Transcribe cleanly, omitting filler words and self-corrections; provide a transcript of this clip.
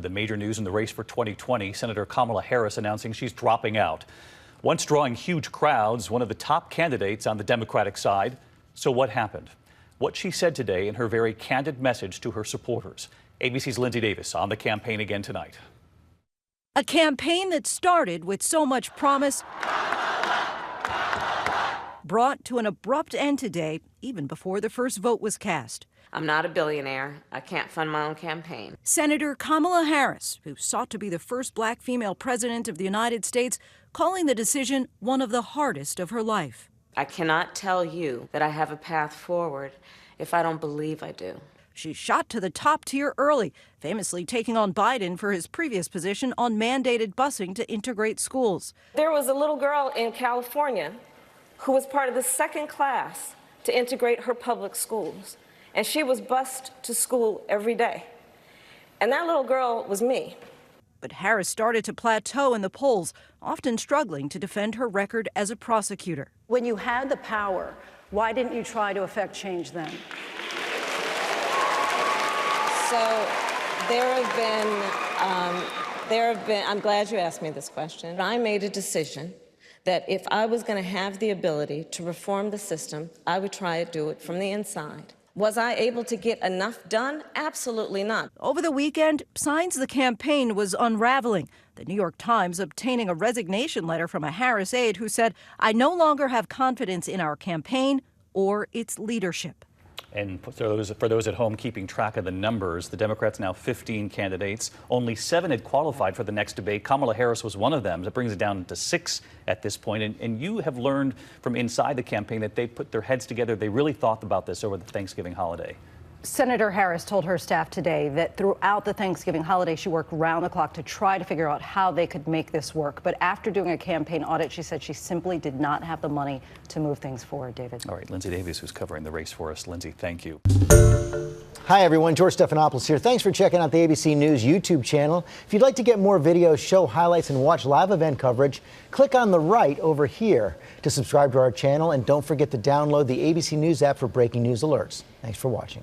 The major news in the race for 2020, Senator Kamala Harris announcing she's dropping out. Once drawing huge crowds, one of the top candidates on the Democratic side. So what happened? What she said today in her very candid message to her supporters. ABC's Lindsay Davis on the campaign again tonight. A campaign that started with so much promise brought to an abrupt end today, even before the first vote was cast. I'm not a billionaire. I can't fund my own campaign. Senator Kamala Harris, who sought to be the first black female president of the United States, calling the decision one of the hardest of her life. I cannot tell you that I have a path forward if I don't believe I do. She shot to the top tier early, famously taking on Biden for his previous position on mandated busing to integrate schools. There was a little girl in California who was part of the second class to integrate her public schools. And she was bused to school every day. And that little girl was me. But Harris started to plateau in the polls, often struggling to defend her record as a prosecutor. When you had the power, why didn't you try to affect change then? So I'm glad you asked me this question. I made a decision that if I was going to have the ability to reform the system, I would try to do it from the inside. Was I able to get enough done? Absolutely not. Over the weekend, signs the campaign was unraveling. The New York Times obtaining a resignation letter from a Harris aide who said, "I no longer have confidence in our campaign or its leadership." And for those at home keeping track of the numbers, the Democrats now 15 candidates. Only 7 had qualified for the next debate. Kamala Harris was one of them. That brings it down to 6 at this point. And you have learned from inside the campaign that they put their heads together. They really thought about this over the Thanksgiving holiday. Senator Harris told her staff today that throughout the Thanksgiving holiday, she worked round the clock to try to figure out how they could make this work. But after doing a campaign audit, she said she simply did not have the money to move things forward, David. All right, Lindsay Davis, who's covering the race for us. Lindsay, thank you. Hi, everyone. George Stephanopoulos here. Thanks for checking out the ABC News YouTube channel. If you'd like to get more videos, show highlights, and watch live event coverage, click on the right over here to subscribe to our channel. And don't forget to download the ABC News app for breaking news alerts. Thanks for watching.